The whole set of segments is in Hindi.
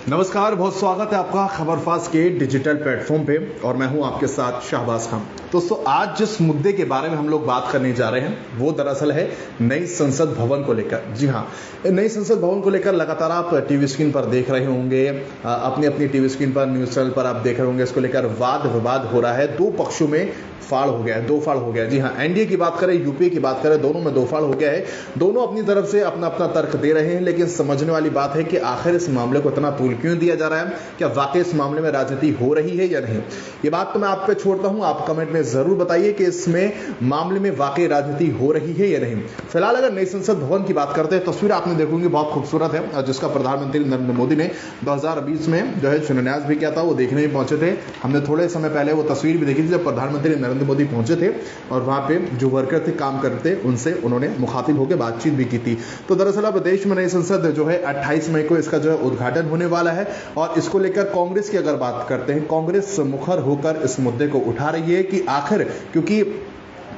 नमस्कार, बहुत स्वागत है आपका खबरफास्ट के डिजिटल प्लेटफॉर्म पे और मैं हूं आपके साथ शाहबाज खान। दोस्तों, आज जिस मुद्दे के बारे में हम लोग बात करने जा रहे हैं वो दरअसल है नई संसद भवन को लेकर। जी हां, नई संसद भवन को लेकर लगातार आप टीवी स्क्रीन पर देख रहे होंगे, अपनी अपनी टीवी स्क्रीन पर, न्यूज चैनल पर आप देख रहे होंगे। इसको लेकर वाद विवाद हो रहा है, दो पक्षों में फाड़ हो गया है, दो फाड़ हो गया है। जी हाँ, एनडीए की बात करें, यूपीए की बात करें, दोनों में दो फाड़ हो गया है। दोनों अपनी तरफ से अपना अपना तर्क दे रहे हैं, लेकिन समझने वाली बात है कि आखिर इस मामले को इतना तूल क्यों दिया जा रहा है। क्या वाकई इस मामले में राजनीति हो रही है या नहीं, ये बात तो मैं आप पे छोड़ता हूं। आप कमेंट में जरूर बताइए कि इसमें मामले में वाकई राजनीति हो रही है या नहीं। फिलहाल अगर नई संसद भवन की बात करते हैं, तस्वीर आपने देखोगे बहुत खूबसूरत है, जिसका प्रधानमंत्री नरेंद्र मोदी ने 2020 में जो है शिलान्यास भी किया था। वो देखने भी पहुंचे थे, हमने थोड़े समय पहले वो तस्वीर भी देखी थी जब प्रधानमंत्री नरेंद्र मोदी पहुंचे थे और वहां पे जो वर्कर थे, काम करते, उनसे उन्होंने मुखातिब होकर बातचीत भी की थी। तो दरअसल अब देश में नई संसद जो है 28 मई को इसका जो है उद्घाटन होने वाला है और इसको लेकर कांग्रेस की अगर बात करते हैं, कांग्रेस मुखर होकर इस मुद्दे को उठा रही है कि आखिर, क्योंकि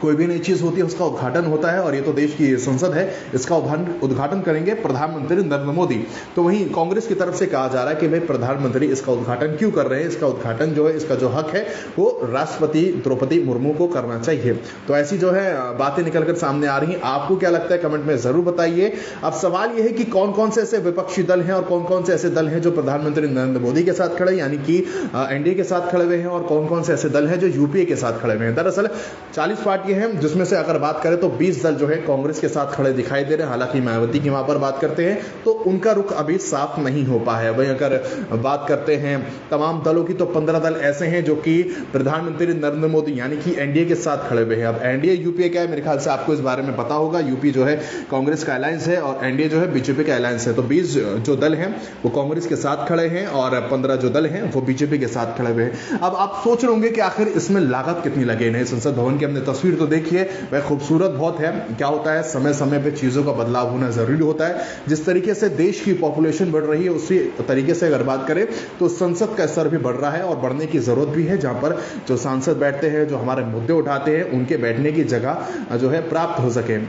कोई भी नई चीज होती है उसका उद्घाटन होता है और ये तो देश की संसद है, इसका उद्घाटन करेंगे प्रधानमंत्री नरेंद्र मोदी। तो वहीं कांग्रेस की तरफ से कहा जा रहा है कि भाई प्रधानमंत्री इसका उद्घाटन क्यों कर रहे हैं, इसका उद्घाटन जो है, इसका जो हक है वो राष्ट्रपति द्रौपदी मुर्मू को करना चाहिए। तो ऐसी जो है बातें निकलकर सामने आ रही हैं। आपको क्या लगता है, कमेंट में जरूर बताइए। अब सवाल यह है कि कौन कौन से ऐसे विपक्षी दल हैं और कौन कौन से ऐसे दल हैं जो प्रधानमंत्री नरेंद्र मोदी के साथ खड़े, यानी कि एनडीए के साथ खड़े हुए हैं, और कौन कौन से ऐसे दल हैं जो यूपीए के साथ खड़े हुए हैं। दरअसल 40 पार्टियां हैं, जिसमें से अगर बात करें तो 20 दल जो है कांग्रेस के साथ खड़े दिखाई दे रहे हैं। हालांकि मायावती की वहां पर बात करते हैं तो उनका रुख अभी साफ नहीं हो पाया है। वहीं अगर बात करते हैं तमाम दलों की, तो 15 दल ऐसे हैं जो कि प्रधानमंत्री नरेंद्र मोदी यानी कि एनडीए के साथ खड़े हुए हैं। अब एनडीए यूपीए क्या है, मेरे ख्याल से आपको इस बारे में पता होगा। यूपी जो है कांग्रेस का अलायंस है और एनडीए जो है बीजेपी का अलायंस है। तो 20 जो दल हैं वो कांग्रेस के साथ खड़े हैं और 15 जो दल हैं वो बीजेपी के साथ खड़े हुए हैं। अब आप सोच रहे होंगे कि आखिर इसमें लागत कितनी लगे। नए संसद भवन की हमने तस्वीर तो देखिए, वह खूबसूरत बहुत है। क्या होता है, समय समय पे चीजों का बदलाव होना जरूरी होता है। जिस तरीके से देश की पॉपुलेशन बढ़ रही है, उसी तरीके से अगर बात करें तो संसद का स्तर भी बढ़ रहा है और बढ़ने की जरूरत भी है, जहां पर जो सांसद बैठते हैं, जो हमारे मुद्दे उठाते हैं, उनके बैठने की जगह जो है प्राप्त हो सके।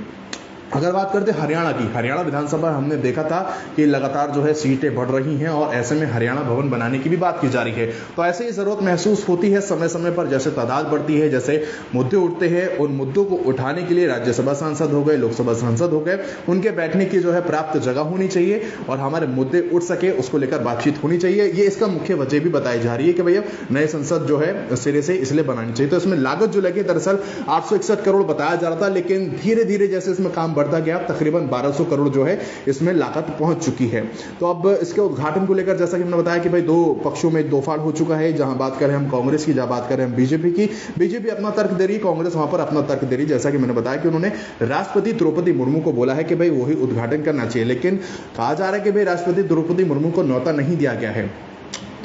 अगर बात करते हैं हरियाणा की, हरियाणा विधानसभा हमने देखा था कि लगातार जो है सीटें बढ़ रही हैं और ऐसे में हरियाणा भवन बनाने की भी बात की जा रही है। तो ऐसे ही जरूरत महसूस होती है समय समय पर, जैसे तादाद बढ़ती है, जैसे मुद्दे उठते हैं, उन मुद्दों को उठाने के लिए राज्यसभा सांसद हो गए, लोकसभा सांसद हो गए, उनके बैठने की जो है प्राप्त जगह होनी चाहिए और हमारे मुद्दे उठ सके, उसको लेकर बातचीत होनी चाहिए। ये इसका मुख्य वजह भी बताई जा रही है कि भैया नए संसद जो है सिरे से इसलिए बनानी चाहिए। तो इसमें लागत जो लगी, दरअसल 861 करोड़ बताया जा रहा था, लेकिन धीरे धीरे जैसे इसमें काम बढ़ता गया, तकरीबन 1200 करोड़ जो है इसमें लागत पहुंच चुकी है। तो अब इसके उद्घाटन को लेकर जैसा कि हमने बताया कि भाई दो पक्षों में दो फाड़ हो चुका है। जहां बात करें हम कांग्रेस की, जहां बात करें हम बीजेपी की, बीजेपी अपना तर्क दे रही है, कांग्रेस वहां पर अपना तर्क दे रही है। जैसा कि मैंने बताया कि उन्होंने राष्ट्रपति द्रौपदी मुर्मू को बोला है कि भाई वही उद्घाटन करना चाहिए, लेकिन कहा जा रहा है कि भाई राष्ट्रपति द्रौपदी मुर्मू को न्योता नहीं दिया गया है।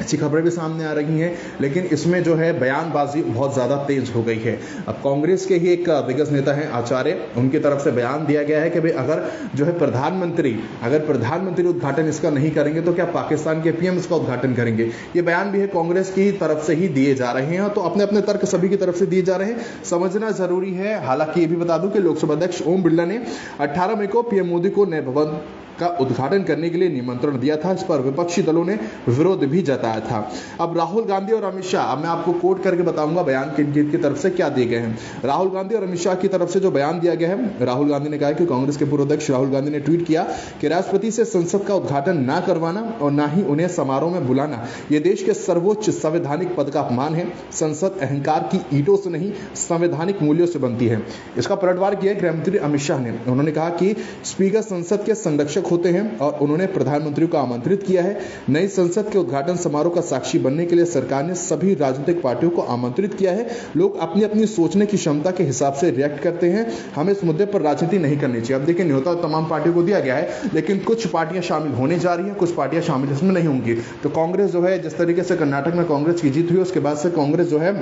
अच्छी खबरें भी सामने आ रही हैं, लेकिन इसमें जो है बयानबाजी बहुत ज्यादा तेज हो गई है। अब कांग्रेस के ही एक दिग्गज नेता हैं आचार्य, उनकी तरफ से बयान दिया गया है कि भाई अगर जो है प्रधानमंत्री उद्घाटन इसका नहीं करेंगे तो क्या पाकिस्तान के पीएम इसका उद्घाटन करेंगे। ये बयान भी है कांग्रेस की तरफ से ही दिए जा रहे हैं। तो अपने अपने तर्क सभी की तरफ से दिए जा रहे हैं, समझना जरूरी है। हालांकि ये भी बता दूं कि लोकसभा अध्यक्ष ओम बिरला ने 18 मई को पीएम मोदी को नए भवन का उद्घाटन करने के लिए निमंत्रण दिया था। इस पर विपक्षी दलों ने विरोध भी जताया था। अब राहुल गांधी और अमित शाह, अब मैं आपको कोट करके बताऊंगा बयान किन की तरफ से क्या दिए गए हैं। राहुल गांधी और अमित शाह की तरफ से जो बयान दिया गया है, राहुल गांधी ने कहा कि कांग्रेस के पूर्व अध्यक्ष राहुल गांधी ने ट्वीट किया कि राष्ट्रपति से संसद का उद्घाटन ना करवाना और ना ही उन्हें समारोह में बुलाना यह देश के सर्वोच्च संवैधानिक पद का अपमान है। संसद अहंकार की ईंटों से नहीं, संवैधानिक मूल्यों से बनती है। इसका पलटवार किया गृहमंत्री अमित शाह ने। उन्होंने कहा कि स्पीकर संसद के संरक्षक होते हैं और उन्होंने प्रधानमंत्री को आमंत्रित किया है। नई संसद के उद्घाटन समारोह का साक्षी बनने के लिए सरकार ने सभी राजनीतिक पार्टियों को आमंत्रित किया है। लोग अपनी अपनी सोचने की क्षमता के हिसाब से रिएक्ट करते हैं, हमें इस मुद्दे पर राजनीति नहीं करनी चाहिए। अब देखिए, न्योता तमाम पार्टियों को दिया गया है, लेकिन कुछ पार्टियां शामिल होने जा रही हैं, कुछ पार्टियां शामिल इसमें नहीं होंगी। तो कांग्रेस जो है, जिस तरीके से कर्नाटक में कांग्रेस की जीत हुई, उसके बाद से कांग्रेस जो है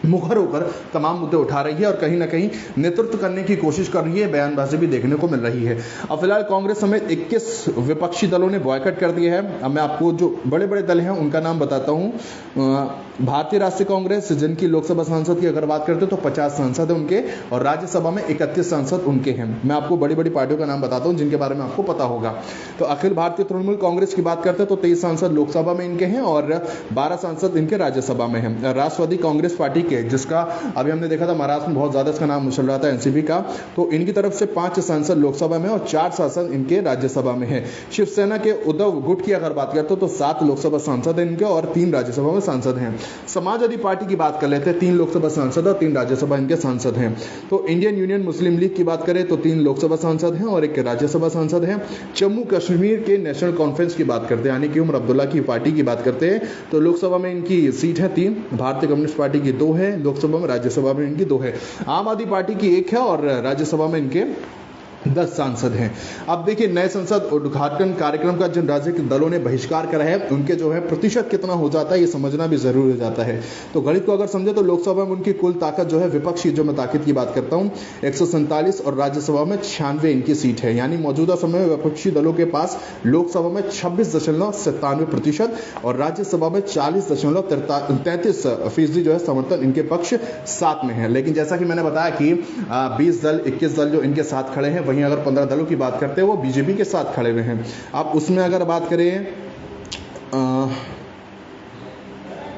मुखर होकर तमाम मुद्दे उठा रही है और कहीं ना कहीं नेतृत्व करने की कोशिश कर रही है, बयानबाजी भी देखने को मिल रही है। अब फिलहाल कांग्रेस समेत 21 विपक्षी दलों ने बॉयकॉट कर दिया है। अब मैं आपको जो बड़े बड़े दल हैं उनका नाम बताता हूँ। भारतीय राष्ट्रीय कांग्रेस, जिनकी लोकसभा सांसद की अगर बात करते तो 50 सांसद है उनके, और राज्यसभा में 31 सांसद उनके हैं। मैं आपको बड़ी बड़ी पार्टियों का नाम बताता हूँ जिनके बारे में आपको पता होगा। तो अखिल भारतीय तृणमूल कांग्रेस की बात करते हैं तो 23 सांसद लोकसभा में इनके हैं और 12 सांसद इनके राज्यसभा में हैं। राष्ट्रवादी कांग्रेस पार्टी के, जिसका अभी हमने देखा था महाराष्ट्र में बहुत ज्यादा इसका नाम उछल रहा था, एनसीपी का, तो इनकी तरफ से 5 सांसद लोकसभा में और 4 सांसद इनके राज्यसभा में है। शिवसेना के उद्धव गुट की अगर बात करते हो तो 7 लोकसभा सांसद हैं इनके और 3 राज्यसभा में सांसद हैं। समाजवादी पार्टी की बात कर लेते हैं, 3 लोकसभा सांसद और 3 राज्यसभा इनके सांसद हैं। तो इंडियन यूनियन मुस्लिम लीग की बात करें तो 3 लोकसभा सांसद हैं और 1 राज्यसभा सांसद हैं। जम्मू कश्मीर के नेशनल कॉन्फ्रेंस की बात करते हैं, यानी कि उमर अब्दुल्ला की पार्टी की बात करते हैं, तो लोकसभा में इनकी सीट है 3, भारतीय कम्युनिस्ट पार्टी की 2 है लोकसभा में, राज्यसभा में इनकी 2 है। आम आदमी पार्टी की 1 है और राज्यसभा में इनके 10 सांसद हैं। अब देखिए, नए संसद उद्घाटन कार्यक्रम का जिन राजनीतिक दलों ने बहिष्कार करा है उनके जो है प्रतिशत कितना हो जाता है ये समझना भी जरूरी हो जाता है। तो गणित को अगर समझे तो लोकसभा में उनकी कुल ताकत जो है, विपक्षी जो मैं ताकत की बात करता हूं, 147 और राज्यसभा में 96 इनकी सीट है। यानी मौजूदा समय में विपक्षी दलों के पास लोकसभा में 26.97% और राज्यसभा में 40.33% जो है समर्थन इनके पक्ष साथ में है। लेकिन जैसा कि मैंने बताया कि 20 दल 21 दल जो इनके साथ खड़े हैं, वहीं अगर 15 दलों की बात करते हैं वो बीजेपी के साथ खड़े हुए हैं। अब उसमें अगर बात करें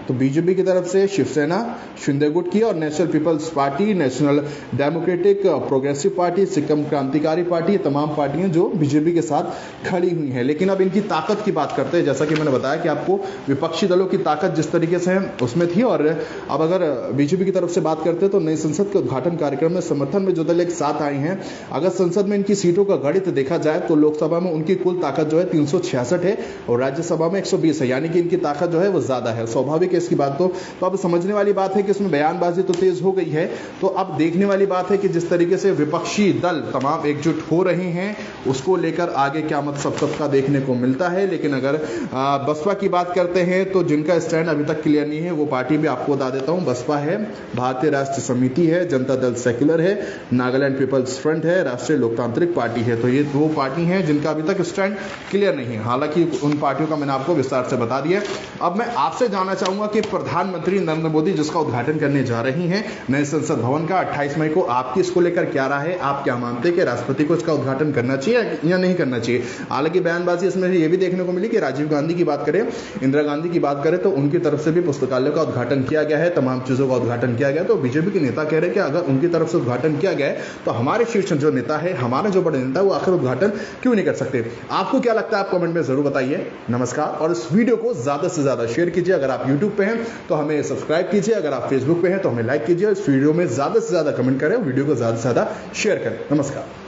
तो बीजेपी की तरफ से शिवसेना, शिंदे गुट की और National People's Party, National Democratic Progressive Party, Sikkim Krantikari Party, तमाम पार्टियां जो बीजेपी के साथ खड़ी हुई हैं। लेकिन अब इनकी ताकत की बात करते हैं, जैसा कि मैंने बताया कि आपको विपक्षी दलों की ताकत जिस तरीके से है उसमें थी, और अब अगर बीजेपी की तरफ से बात करते हैं तो नई संसद के उद्घाटन कार्यक्रम में समर्थन में जो दल एक साथ आए हैं, अगर संसद में इनकी सीटों का गणित देखा जाए तो लोकसभा में उनकी कुल ताकत जो है 366 है और राज्यसभा में 120 है, यानी कि इनकी ताकत जो है वो ज्यादा है। स्वाभाविक इसकी बात तो अब समझने वाली बात है कि इसमें बयानबाजी तो तेज हो गई है। तो अब देखने वाली बात है कि जिस तरीके से विपक्षी दल तमाम एकजुट हो रहे हैं उसको लेकर आगे क्या मत सबका देखने को मिलता है। लेकिन अगर बसपा की बात करते हैं तो जिनका स्टैंड अभी तक क्लियर नहीं है वो पार्टी भी आपको बता देता हूं। बसपा है, भारतीय राष्ट्र समिति है, जनता दल सेक्युलर है, नागालैंड पीपल्स फ्रंट है, राष्ट्रीय लोकतांत्रिक पार्टी है। तो ये 2 पार्टी हैं जिनका अभी तक स्टैंड क्लियर नहीं है। हालांकि उन पार्टियों का मैंने आपको विस्तार से बता दिया। अब मैं आपसे जानना चाहूंगा कि प्रधानमंत्री नरेंद्र मोदी जिसका उद्घाटन करने जा रही हैं नए संसद भवन का 28 मई को, आपकी इसको लेकर क्या राय है? आप क्या मानते हैं कि राष्ट्रपति को इसका उद्घाटन करना चाहिए या नहीं करना चाहिए? हालांकि बयानबाजी इसमें ये भी देखने को मिली कि राजीव गांधी की बात करें, इंदिरा गांधी की बात करें तो उनकी तरफ से भी पुस्तकालय का उद्घाटन किया गया है, तमाम चीजों का उद्घाटन किया गया। तो बीजेपी के नेता कह रहे हैं कि अगर उनकी तरफ से उद्घाटन किया गया है तो हमारे शीर्ष जो नेता है, हमारे जो बड़े नेता है, वो आखिर उद्घाटन क्यों नहीं कर सकते? आपको क्या लगता है? आप कमेंट में जरूर बताइए। नमस्कार, और इस वीडियो को ज्यादा से ज्यादा शेयर कीजिए। अगर आप यूट्यूब पे हैं तो हमें सब्सक्राइब कीजिए, अगर आप फेसबुक पे हैं तो हमें लाइक कीजिए, इस वीडियो में ज्यादा से ज्यादा कमेंट करें, वीडियो को ज्यादा से ज्यादा शेयर करें। नमस्कार।